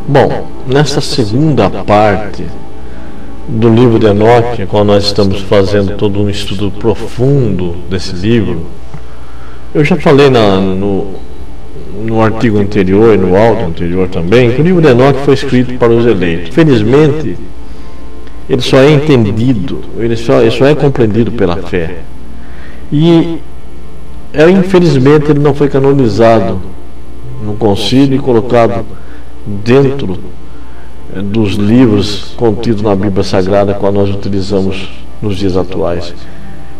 Bom, nesta segunda parte do livro de Enoque, qual nós estamos fazendo todo um estudo profundo desse livro, eu já falei no artigo anterior e no áudio anterior também, que o livro de Enoque foi escrito para os eleitos. Felizmente, ele só é entendido, ele só é compreendido pela fé. E, infelizmente, ele não foi canonizado no concílio e colocado dentro dos livros contidos na Bíblia Sagrada, qual nós utilizamos nos dias atuais.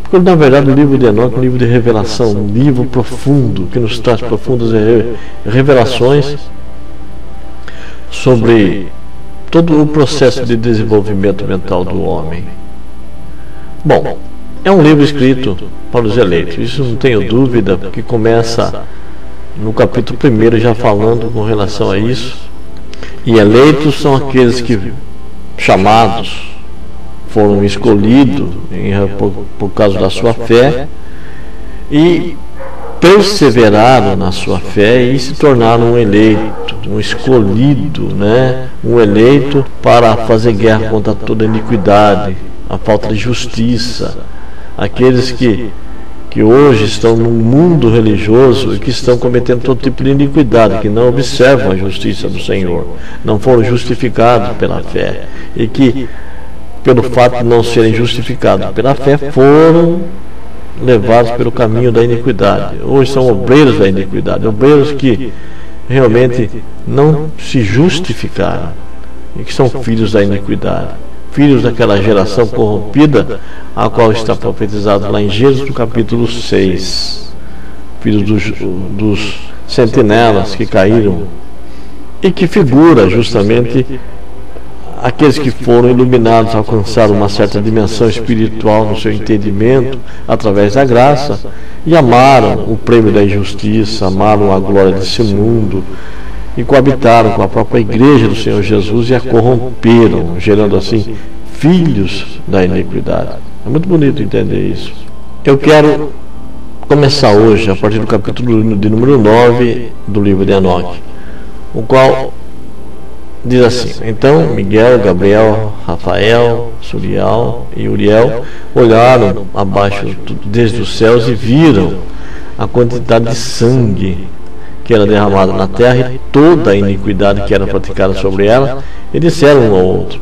Porque, na verdade, o livro de Enoque é um livro de revelação, um livro profundo, que nos traz profundas revelações sobre todo o processo de desenvolvimento mental do homem. Bom, é um livro escrito para os eleitos, isso não tenho dúvida, porque começa no capítulo 1 já falando com relação a isso. E eleitos são aqueles que, chamados, foram escolhidos por causa da sua fé e perseveraram na sua fé e se tornaram um eleito, um escolhido, um eleito para fazer guerra contra toda iniquidade, a falta de justiça, aqueles que hoje estão no mundo religioso e que estão cometendo todo tipo de iniquidade, que não observam a justiça do Senhor, não foram justificados pela fé e que, pelo fato de não serem justificados pela fé, foram levados pelo caminho da iniquidade. Hoje são obreiros da iniquidade, obreiros que realmente não se justificaram e que são filhos da iniquidade, filhos daquela geração corrompida, a qual está profetizado lá em Gênesis, no capítulo 6, filhos dos sentinelas que caíram, e que figura justamente aqueles que foram iluminados, alcançaram uma certa dimensão espiritual no seu entendimento, através da graça, e amaram o prêmio da injustiça, amaram a glória desse mundo, e coabitaram com a própria igreja do Senhor Jesus e a corromperam, gerando assim filhos da iniquidade. É muito bonito entender isso. Eu quero começar hoje a partir do capítulo de número 9 do livro de Enoque, o qual diz assim: então Miguel, Gabriel, Rafael, Suriel e Uriel olharam abaixo desde os céus e viram a quantidade de sangue que era derramada na terra e toda a iniquidade que era praticada sobre ela, e disseram um ao outro: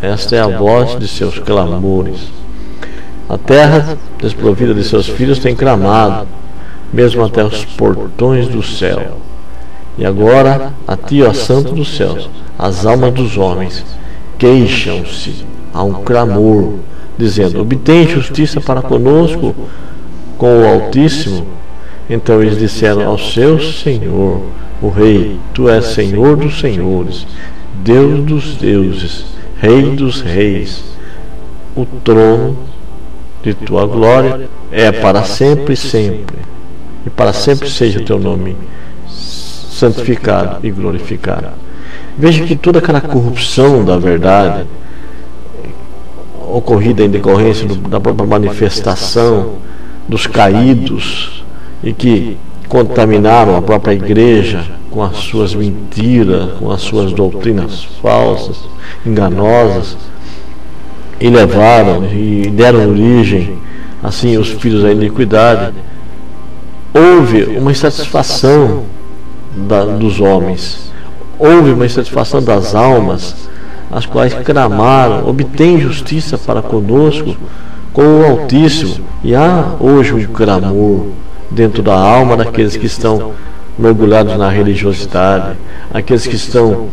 esta é a voz de seus clamores. A terra, desprovida de seus filhos, tem clamado, mesmo até os portões do céu. E agora, a ti, ó Santo dos céus, as almas dos homens queixam-se a um clamor, dizendo: obtém justiça para conosco com o Altíssimo. Então eles disseram ao seu Senhor, o Rei: tu és Senhor dos senhores, Deus dos deuses, Rei dos reis. O trono de tua glória é para sempre e sempre, e para sempre seja o teu nome santificado e glorificado. Veja que toda aquela corrupção da verdade ocorrida em decorrência da própria manifestação dos caídos e que contaminaram a própria igreja com as suas mentiras, com as suas doutrinas falsas, enganosas, e levaram e deram origem assim os filhos da iniquidade. Houve uma insatisfação dos homens, houve uma insatisfação das almas, as quais clamaram: obtém justiça para conosco com o Altíssimo. E há hoje um clamor dentro da alma daqueles que estão mergulhados na religiosidade, aqueles que estão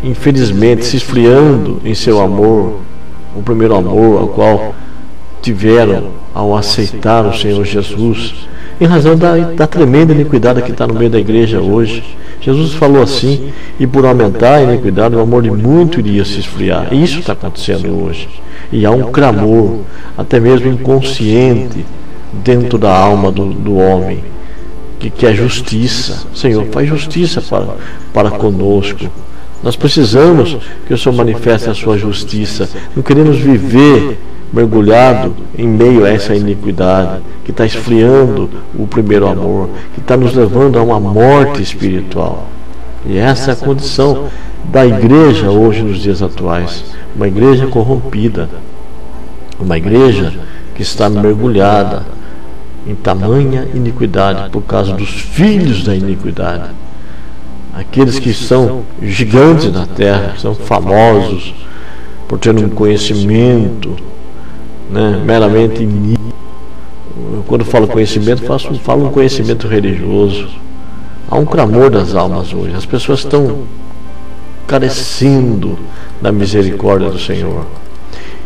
infelizmente se esfriando em seu amor, o primeiro amor ao qual tiveram ao aceitar o Senhor Jesus, em razão da tremenda iniquidade que está no meio da igreja hoje. Jesus falou assim: e por aumentar a iniquidade, o amor de muito iria se esfriar. E isso está acontecendo hoje. E há um clamor, até mesmo inconsciente, dentro da alma do homem, que quer justiça. Senhor, faz justiça para conosco. Nós precisamos que o Senhor manifeste a sua justiça. Não queremos viver mergulhado em meio a essa iniquidade que está esfriando o primeiro amor, que está nos levando a uma morte espiritual. E essa é a condição da igreja hoje nos dias atuais. Uma igreja corrompida, uma igreja que está mergulhada em tamanha iniquidade por causa dos filhos da iniquidade. Aqueles que são gigantes na terra, são famosos por terem um conhecimento, né, meramente iníquo. Quando falo conhecimento, falo um conhecimento religioso. Há um clamor das almas hoje. As pessoas estão carecendo da misericórdia do Senhor.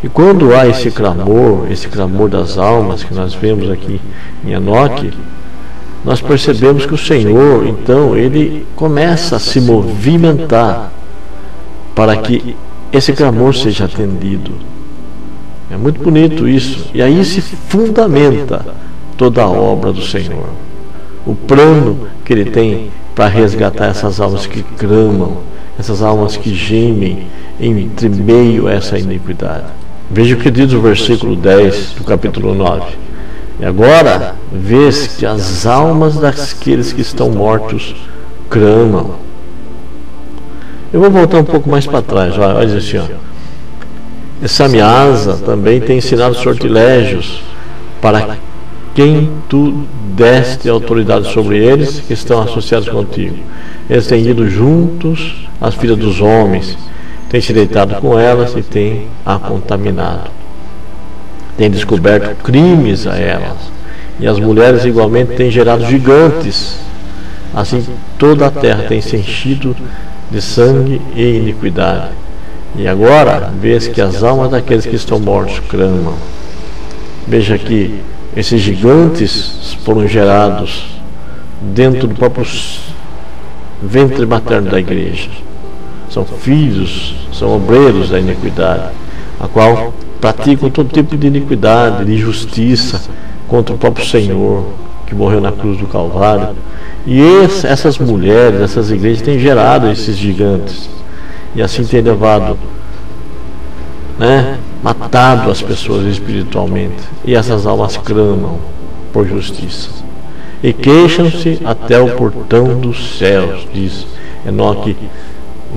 E quando há esse clamor das almas que nós vemos aqui em Enoque, nós percebemos que o Senhor, então, ele começa a se movimentar para que esse clamor seja atendido. É muito bonito isso. E aí se fundamenta toda a obra do Senhor. O plano que ele tem para resgatar essas almas que clamam, essas almas que gemem entre meio a essa iniquidade. Veja o que diz o versículo 10 do capítulo 9. E agora vês que as almas daqueles que estão mortos clamam. Eu vou voltar um pouco mais para trás. Olha assim, ó. Essa Miasa também tem ensinado sortilégios para quem tu deste autoridade sobre eles que estão associados contigo. Eles têm ido juntos às filhas dos homens, têm se deitado com elas e têm a contaminado. Têm descoberto crimes a elas. E as mulheres igualmente têm gerado gigantes. Assim toda a terra tem se enchido de sangue e iniquidade. E agora vês que as almas daqueles que estão mortos clamam. Veja que esses gigantes foram gerados dentro do próprio ventre materno da igreja. São filhos, são obreiros da iniquidade, a qual praticam todo tipo de iniquidade, de injustiça contra o próprio Senhor, que morreu na cruz do Calvário. E essas mulheres, essas igrejas têm gerado esses gigantes. E assim tem levado, matado as pessoas espiritualmente. E essas almas clamam por justiça. E queixam-se até o portão dos céus, diz Enoque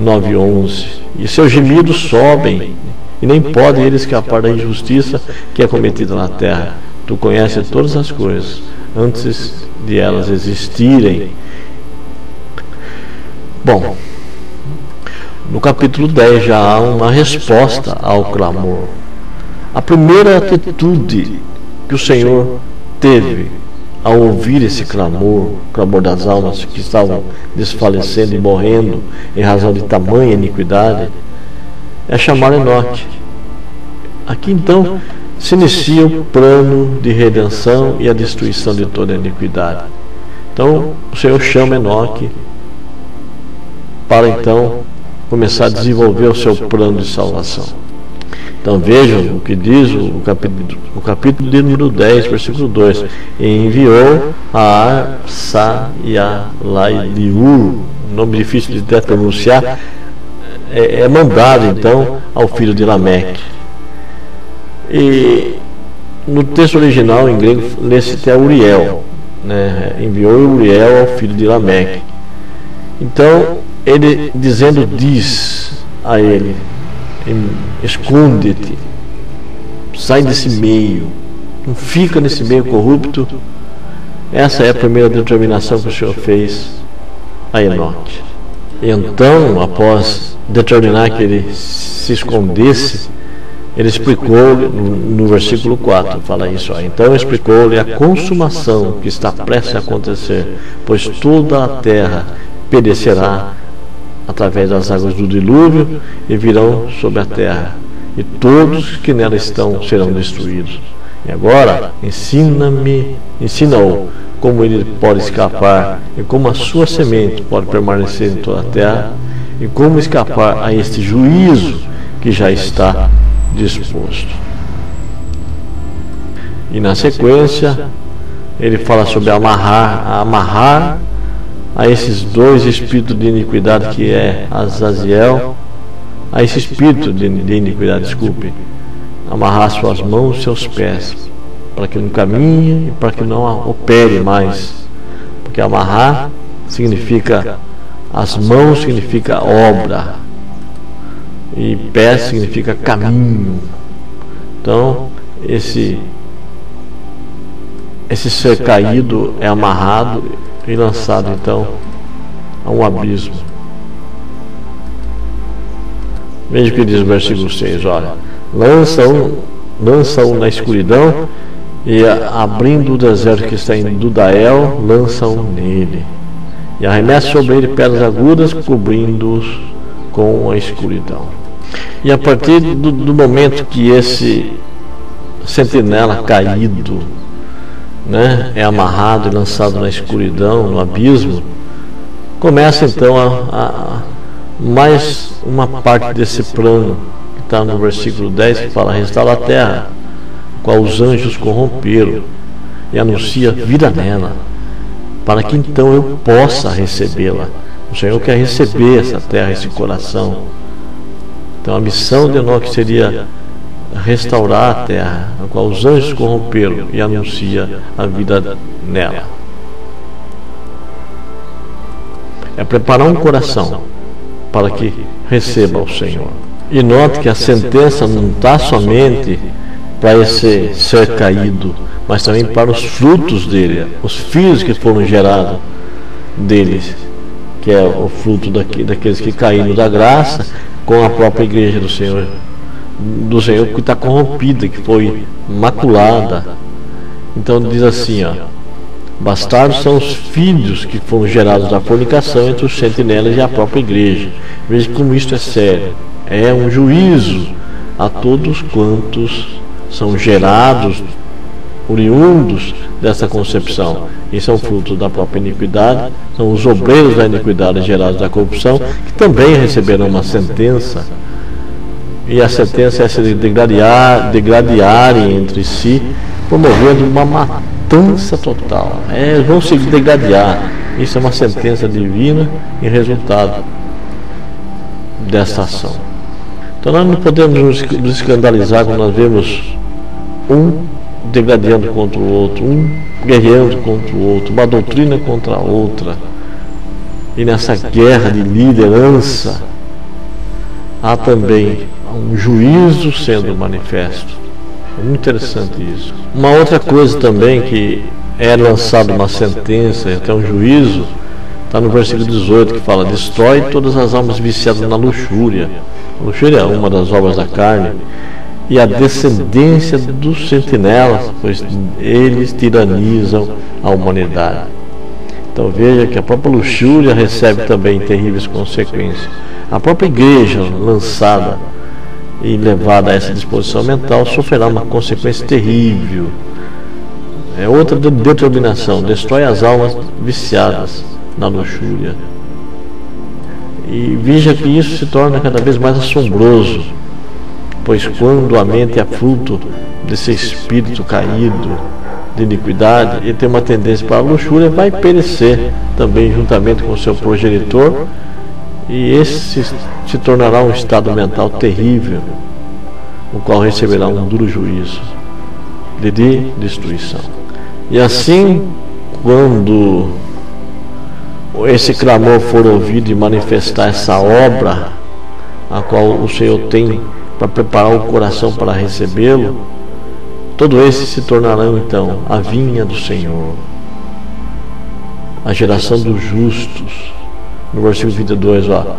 9:11. E seus gemidos sobem, e nem podem eles escapar da injustiça que é cometida na terra. Tu conheces todas as coisas, antes de elas existirem. Bom, no capítulo 10 já há uma resposta ao clamor. A primeira atitude que o Senhor teve ao ouvir esse clamor, o clamor das almas que estavam desfalecendo e morrendo em razão de tamanha iniquidade, é chamar Enoque. Aqui então se inicia o plano de redenção e a destruição de toda a iniquidade. Então o Senhor chama Enoque para então começar a desenvolver o seu plano de salvação. Então vejam o que diz o capítulo de número 10, versículo 2. E enviou a Arsaialiur, nome difícil de até pronunciar, é mandado então ao filho de Lameque. E no texto original em grego lê-se até Uriel, enviou Uriel ao filho de Lameque. Então ele dizendo, diz a ele: esconde-te, sai desse meio, não fica nesse meio corrupto. Essa é a primeira determinação que o Senhor fez a Enoque. E então, após determinar que ele se escondesse, ele explicou no versículo 4, fala isso. Então explicou-lhe a consumação que está prestes a acontecer, pois toda a terra perecerá através das águas do dilúvio e virão sobre a terra, e todos que nela estão serão destruídos. E agora ensina-o como ele pode escapar e como a sua semente pode permanecer em toda a terra e como escapar a este juízo que já está disposto. E na sequência ele fala sobre amarrar a esses dois espíritos de iniquidade, que é Azaziel, a esse espírito de iniquidade, amarrar suas mãos e seus pés, para que não caminhe e para que não opere mais, porque amarrar significa As mãos significa obra e pés significa caminho. Então esse ser caído é amarrado e lançado então a um abismo. Veja o que diz o versículo 6, olha: lança-o na escuridão, e abrindo o deserto que está em Dudael, lança-o nele, e arremessa sobre ele pedras agudas, cobrindo-os com a escuridão. E a partir do momento que esse sentinela caído, né, é amarrado e lançado na escuridão, no abismo, começa então mais uma parte desse plano que está no versículo 10, que fala: restaura a terra, qual os anjos corromperam, e anuncia vida nela, para que então eu possa recebê-la. O Senhor quer receber essa terra, esse coração. Então a missão de Enoque seria restaurar a terra, a qual os anjos corromperam, e anuncia a vida nela. É preparar um coração para que receba o Senhor. E note que a sentença não está somente para esse ser caído, mas também para os frutos dele, os filhos que foram gerados deles, que é o fruto daqueles que caíram da graça, com a própria igreja do Senhor que está corrompida, que foi maculada. Então diz assim, ó: bastardos são os filhos que foram gerados da fornicação entre os sentinelas e a própria igreja. Veja como isto é sério. É um juízo a todos quantos são gerados, oriundos dessa concepção, e são frutos da própria iniquidade. São os obreiros da iniquidade gerados da corrupção, que também receberão uma sentença, e a sentença é se degradarem entre si, promovendo uma matança total. Vão se degradar. Isso é uma sentença divina e resultado dessa ação. Então nós não podemos nos escandalizar quando nós vemos um degradando contra o outro, um guerreando contra o outro, uma doutrina contra a outra. E nessa guerra de liderança há também um juízo sendo manifesto. É muito interessante isso. Uma outra coisa também, que é lançada uma sentença, até um juízo, está no versículo 18, que fala: destrói todas as almas viciadas na luxúria. A luxúria é uma das obras da carne, e a descendência dos sentinelas, pois eles tiranizam a humanidade. Então veja que a própria luxúria recebe também terríveis consequências. A própria igreja lançada e levada a essa disposição mental sofrerá uma consequência terrível. É outra determinação: destrói as almas viciadas na luxúria. E veja que isso se torna cada vez mais assombroso, pois quando a mente é fruto desse espírito caído de iniquidade, ele tem uma tendência para a luxúria, vai perecer também juntamente com o seu progenitor, e esse se tornará um estado mental terrível, o qual receberá um duro juízo de destruição. E assim, quando esse clamor for ouvido e manifestar essa obra a qual o Senhor tem para preparar o coração para recebê-lo, todos esses se tornarão então a vinha do Senhor, a geração dos justos. No versículo 22, ó,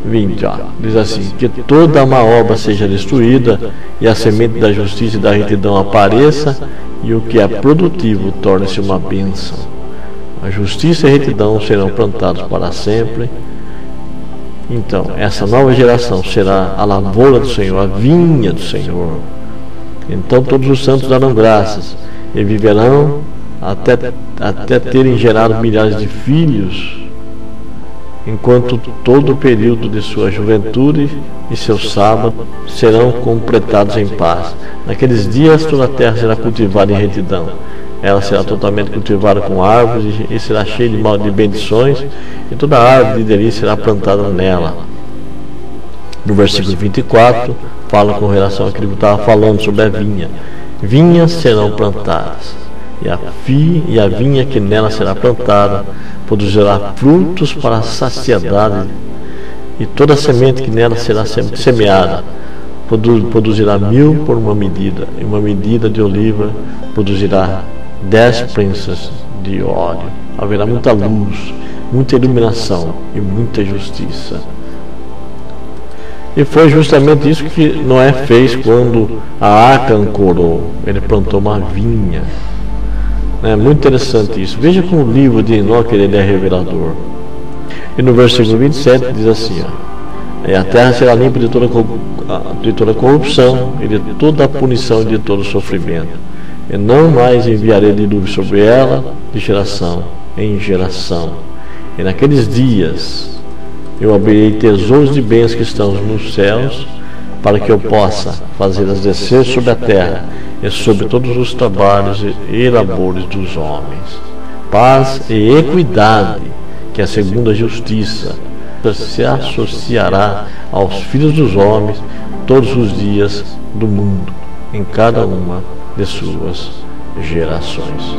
20, ó, diz assim: que toda má obra seja destruída, e a semente da justiça e da retidão apareça, e o que é produtivo torne-se uma bênção. A justiça e a retidão serão plantados para sempre. Então, essa nova geração será a lavoura do Senhor, a vinha do Senhor. Então todos os santos darão graças e viverão até terem gerado milhares de filhos, enquanto todo o período de sua juventude e seu sábado serão completados em paz. Naqueles dias toda a terra será cultivada em retidão. Ela será totalmente cultivada com árvores e será cheia de bendições, e toda árvore de delícia será plantada nela. No versículo 24, fala com relação àquilo que eu estava falando sobre a vinha. Vinhas serão plantadas. e a vinha que nela será plantada produzirá frutos para a saciedade, e toda a semente que nela será semeada produzirá 1000 por uma medida, e uma medida de oliva produzirá 10 prensas de óleo. Haverá muita luz, muita iluminação e muita justiça. E foi justamente isso que Noé fez quando a arca ancorou. Ele plantou uma vinha. É muito interessante isso. Veja como o livro de Enoque ele é revelador. E no versículo 27 diz assim: ó, a terra será limpa de toda corrupção e de toda a punição e de todo sofrimento. E não mais enviarei dilúvio sobre ela de geração em geração. E naqueles dias eu abrirei tesouros de bens que estão nos céus, para que eu possa fazê-las descer sobre a terra e sobre todos os trabalhos e labores dos homens. Paz e equidade, que é a segunda justiça, se associará aos filhos dos homens todos os dias do mundo, em cada uma de suas gerações.